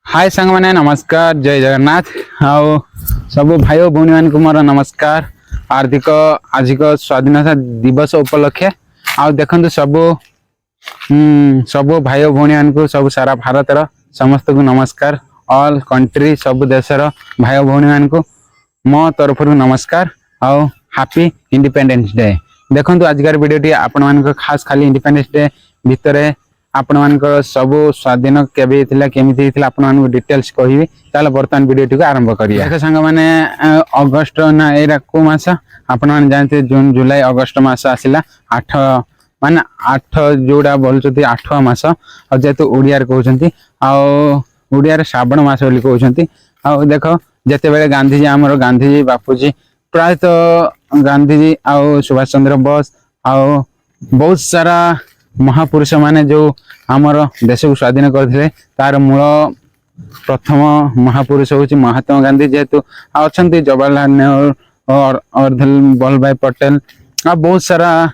हाय सांग मैंने नमस्कार जय जगन्नाथ आओ सब भाई भौणी मान को मोर नमस्कार हार्दिक आज स्वाधीनता दिवस उपलक्षे आओ देखो सब सब भाई भौणी मान को सब सारा भारत समस्त को नमस्कार ऑल कंट्री सब देशर भाई भौणी मान को मो तरफ नमस्कार आओ हैप्पी इंडिपेंडेंस डे देखो आजकार वीडियो आपण मान खास खाली इंडिपेंडेंस डे भितर आपण मानकर सब स्वाधीन केमी आपण डिटेल्स कहि बर्तमान वीडियो को आरंभ करिए देख सांग माने अगस्त ना एरा को मास आपण मान जानते जून जुलाई अगस्त मास आसिला 8 माने 8 जोडा बोलचती 8 मास और जेतु ओडिया रे कहउचंती आ ओडिया रे श्रावण मास बोली कहउचंती आ देखो जते बेले गांधीजी हमर गांधीजी बापूजी प्राय तो गांधीजी आ सुभाष चंद्र बोस आ बहुत सारा महापुरुष माने जो आमर देश को स्वाधीन करथिले तार मूल प्रथम महापुरुष होची महात्मा गांधी जेतु अच्छा जवाहरलाल नेहरू और वल्लभ भाई पटेल आ बहुत सारा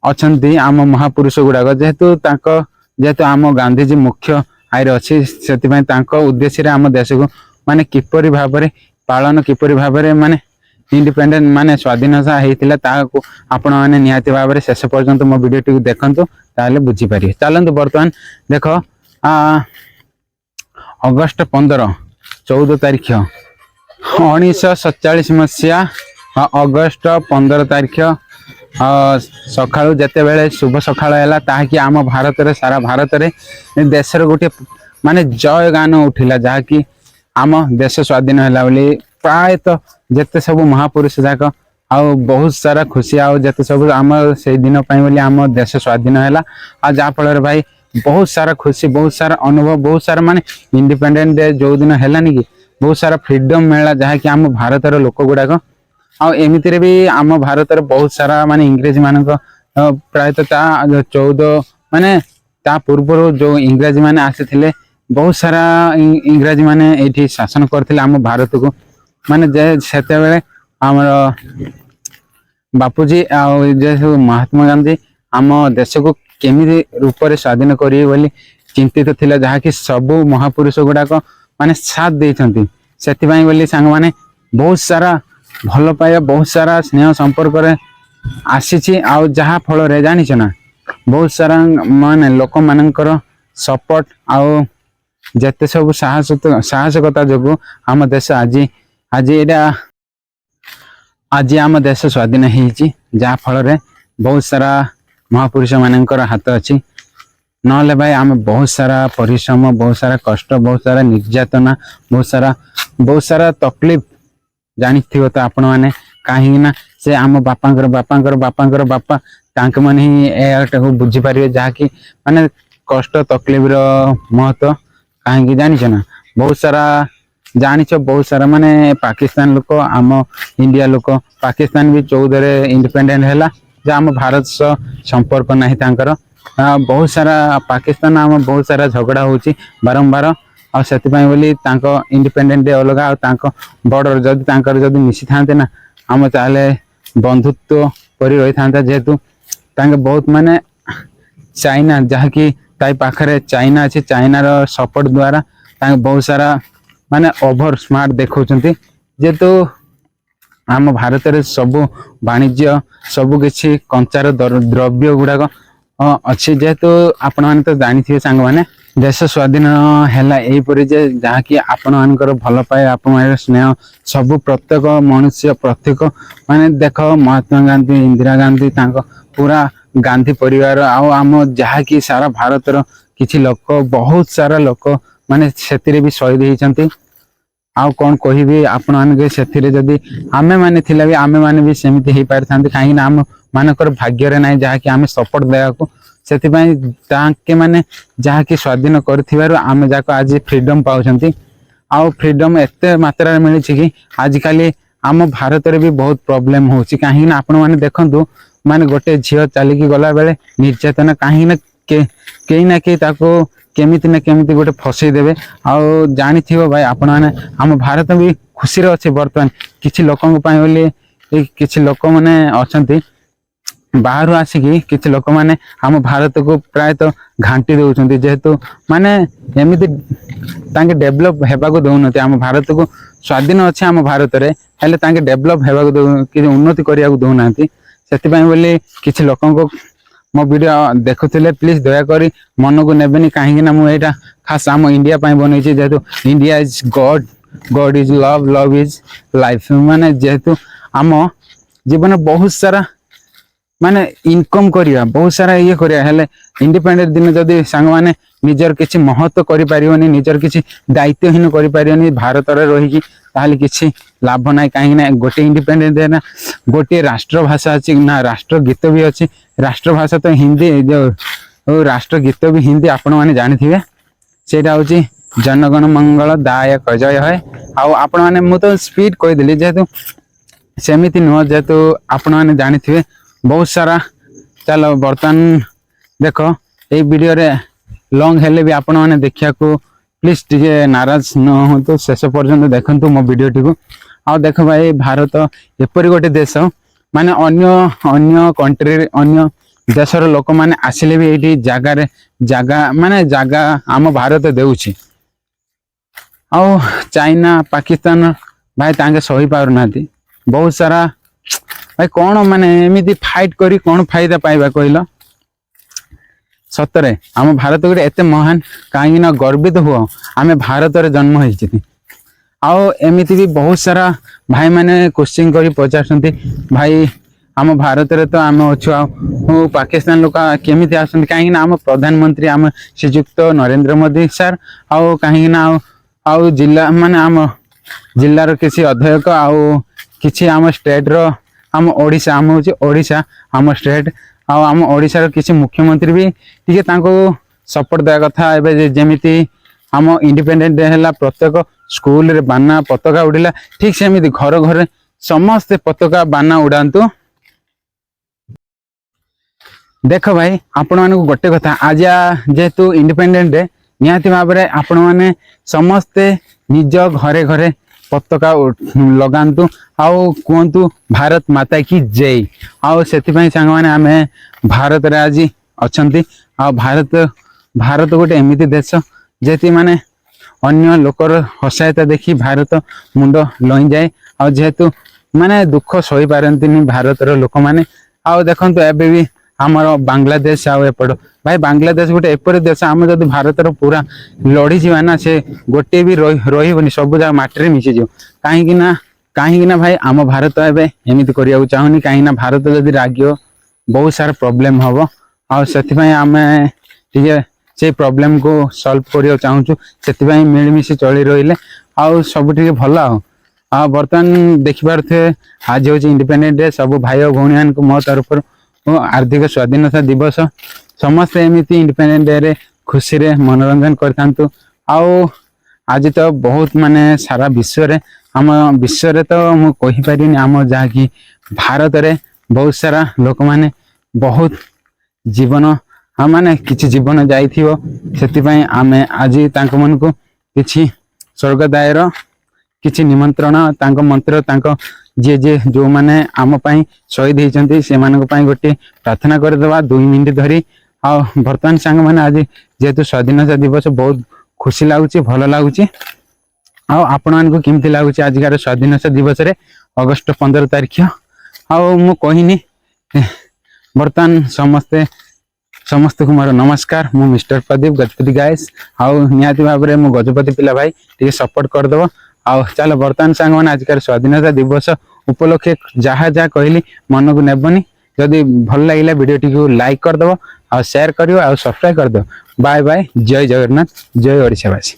अच्छा आम महापुरुष गुड़ाक जेहेतु आम गांधीजी मुख्य आयर अच्छी से उद्देश्य आम देश को माने किपरि भाव पालन किपरि भाव माने इंडिपेंडेंट माने स्वाधीनता होता ताको आपण माने निहाती भाव शेष पर्यंत मो वीडियो टी देखंतु ताले बुझी पारिए चलंतु बर्तमान देख अगस्त 14 तारीख 1947 मसीहा अगस्त 15 तारीख सका जिते बेले शुभ सका है ताकि आम भारत सारा भारत देशर गोटे माने जय गान उठिला जहाँकि आम देश स्वाधीन है प्रायतः जिते सब महापुरुष जाक आउ बहुत सारा खुशी आउ जिते सब आम से दिन बोली आम देश स्वाधीन है आ जहाँ फल भाई बहुत सारा खुशी बहुत सारा अनुभव बहुत सारा माने इंडिपेंडेंट डे जो दिन है कि बहुत सारा फ्रीडम मिला जहाँकि आम भारतर लोक गुड़ाक आमती भी आम भारत बहुत सारा माने इंग्रेज मान प्रायतः 14 माने ता पूर्व जो इंग्रेज माने आसी बहुत सारा इंग्रेज माने ये शासन करते आम भारत को माने सेते बेले हमर बापूजी जो महात्मा गांधी आम देश को केमी रूप से स्वाधीन करिए बोली चिंतित थिला जहाँकि सब महापुरुष गुड़ाक माने साथ देइछंती सेतिबाई बोली सांग माने बहुत सारा भल पाया बहुत सारा स्नेह संपर्क रे आसीछि आ जहाँ फल रे जानिछ ना बहुत सारा माने लोक मानकर सपोर्ट आउ जते सब साहसकता जो आम देश आज आज आम देश स्वाधीन होती जहाँ फल बहुत सारा महापुरुष मानकर हाथ अच्छी नले भाई आम बहुत सारा परिश्रम बहुत सारा कष्ट बहुत सारा निर्यातना बहुत सारा तकलीफ जानी थी तो आपण मैंने कहीं से आम बापांकर बापांकर बापांकर बापा तांक माने ही ए बुझी पारे जहाँकि माने कष्ट तकलीफ महत्व कहीं जानिछ ना बहुत सारा जानिछ बहुत सारा माने पाकिस्तान लोक आम इंडिया लोक पाकिस्तान भी 14 इंडिपेंडेंट है जो आम भारत सह संपर्क नहीं तांकर बहुत सारा पाकिस्तान आम बहुत सारा झगड़ा होची बारंबार आ से बोली इंडिपेंडेंट डे अलग आ बॉर्डर जदि मिसी था ना आम ताले बंधुत्व पर रही था जेहेतु बहुत माने चाइना जहाँकि ताई पाखरे चाइना अच्छे चाइनार सपोर्ट द्वारा बहुत सारा माने ओभर स्मार्ट देखौचंती जेतु आम भारत रे सब वाणिज्य सब किछि कंचार द्रव्य गुड़ाक अच्छी जेहेतु आपण माने तो जानी थे सांग माने देश स्वाधीन हैला एहीपरि जे जहाँकि आपण मानकर भल पाए आपण स्नेह सब प्रत्येक मनुष्य प्रत्येक माने देख महात्मा गांधी इंदिरा गांधी पूरा गांधी परिवार आम जहाँकि सारा भारतर किछि लोक बहुत सारा लोक माने सेतिरे भी शहीद होइचंती आउ कौन कहि आपण माने सेतिरे जदी आमे माने थिला भी आमे माने भी सेमिति हे पार थांती काहे ना आम मानकर भाग्य रे नै जहाँकि आमे सपोर्ट देया को सेति पई ताके माने जहाँकि स्वाधीन करथिबार आमे जाको आज फ्रीडम पाउचंती आउ फ्रीडम एते मात्रा रे मिली छि कि आज काली आम भारत रे भी बहुत प्रॉब्लम होची काहे ना आपण माने देखंतु माने गोटे झियो चली की गला बेले निर्यातना काहे ना के ना के ताको केमिति ना केमिति गोटे फसई देबे आउ जानी थिबो भाई आपण माने आम भारत भी खुशी रे अछि वर्तमान किछि लोकन पई बोली किछि लोक माने अछंती बाहर आसिकी किछि लोक माने आम भारत को प्राय तो घांटी देउछंती जेहेतु माने एमिति तांके डेभलप हेबाको दउनते आम भारत को स्वाधीन अच्छे आम भारत रे हेले तांके डेभलप हेबाको दउ कि उन्नति करिया दउनांती सेति पई बोली किछि लोकन को मो वीडियो देखुथिले प्लीज दया करी मन को नेबेनी काहे ना मु एटा खास आम इंडिया पई बनै छी जेतु India is God God is love love is life माने जेतु आम जीवन बहुत सारा माने इनकम करिया बहुत सारा ये करिया हेले इंडिपेंडेंट दिन जदि सांग माने निजर किछि महत्व करि परियोनी निजर किछि दायित्वहीन करि परियोनी भारत रे रही की ताले किछि लाभ नाही काहे ना गोटे इंडिपेंडेंट है ना गोटे राष्ट्र भाषा अछि ना राष्ट्र गीत भी अछि राष्ट्र भाषा तो हिंदी जो राष्ट्र गीत भी हिंदी आपण माने जानि थिबे सेटा होछि जनगण मंगल दायक जय है आ आपण माने मु तो स्पीड कहि देली जेतु सेमिति नुह जेतु आपण माने जानि थिबे बहुत सारा चलो बर्तन देख ये वीडियो रे लॉन्ग हेले भी आपण माने देखिया को प्लीज टिके नाराज न हो तो शेष पर्यंत देखंतु मो वीडियो टिको आ देख भाई भारत एपरि गोटे देश माने अन्य अन्य कंट्री अन्य देशर लोक माने आसिले भी एठी जागा माने जागा आम भारत देउछि आ चाइना पाकिस्तान भाई तांके सही पार नाती बहुत सारा भाई कौन माने एमिति फाइट करी कौन फायदा पाइबा कहलो सतरे आम भारत गोटे एते महान कहीं ना गर्वित हुआ आम भारत रे जन्म होइछि आओ एमिति भी बहुत सारा भाई माने क्वेश्चन करी पचारछंती भाई आम भारत रे तो आम अछु पाकिस्तान लोक केमिति आछंती कहीं ना आम प्रधानमंत्री आम श्रीयुक्त नरेंद्र मोदी सर आओ कहीं ना आओ जिला माने आम जिल्लार किसी अध्यक्ष आओ किसी आम स्टेट रो आम ओडिशा आम होची ओडिशा आम स्टेट आम ओडिशा किसी मुख्यमंत्री भी टिके तांको सपोर्ट दया कथा एबे जेमिति आम इंडिपेंडेंट डे हैला प्रत्येक स्कूल रे बाना पताका उड़िला ठीक सेमिति घर घर समस्त पताका बाना उड़ांतु देख भाई आपण मानकु गोटे कथा आज जेतु इंडिपेंडेंट डे निहाती भाबरे आपण माने समस्ते निज घरे घरे पताका लगांतु आउ कहतु भारत माता की जय आउ सेति सांग माने आमे भारत रे आज अछंती आ भारत भारत गोटे एमिति देश जेति माने अन्य लोकर हसायता देखी भारत मुंड लई जाए आ जेहेतु माने दुख सही पारंतिनी भारत रो लोक माने आ देखंतु एबे भी हमर बांग्लादेश आ एपड़ भाई बांग्लादेश गोटे एपरि देश आम जब भारत रो पूरा लड़ी जीवा ना से गोटे भी रही सब जगह माटी मिसी जो कहीं ना भाई आम भारत एबे एमिति करिया चाहूनी कहीं ना भारत जदि रागियो बहुत सारा प्रॉब्लम हबो आ सेति पई आमे ठीक से प्रॉब्लम को सॉल्व करिया चाहूछु सेति पई मिलमिसी चली रहिले आ सब ठीक भला आ बर्तन देखिबार थे आज हो इंडिपेंडेंट डे सब भाई और भौणी मान को मो तरफ आर्थिक स्वाधीनता दिवस समस्त एमिति इंडिपेंडेंट डे रे खुशी रे मनोरंजन करथांतु आओ आज तो बहुत माने सारा विश्व रे आम विश्व रे तो मु कहि परिनी आम जहा कि भारत रे बहुत सारा लोक माने बहुत जीवन माने किछि जीवन जाइथिबो सेति पई आमे आज तांको मन को किछि स्वर्गदायर किछि निमंत्रण तांको मंत्र तांको जे जे जो माने आम पई शहीद हेचंती से मानक पई गोटे प्रार्थना कर देबा 2 मिनिट धरी आ वर्तमान संग माने आज जेतु स्वाधीनता दिवस बहुत खुशी लागुची भलो लागुची आ आपण मान को केमति लागुची आजकार स्वाधीनता दिवस रे अगस्त 15 तारिख आ मु कहिनी वर्तमान समस्त को मोर नमस्कार मु मिस्टर प्रदीप गजपति गाइस आ निहाती भाव में मु गजपति पिला भाई टिके सपोर्ट कर दबो आ चलो वर्तमान सांग माने आजकार स्वाधीनता दिवस उपलक्षे जहा जहा कहली मन को नेबनी जदि भल लागिला वीडियो टी लाइक कर दबो आ शेयर करियो आ सब्सक्राइब कर दो बाय बाय जय जगन्नाथ जय ओडिशावासी।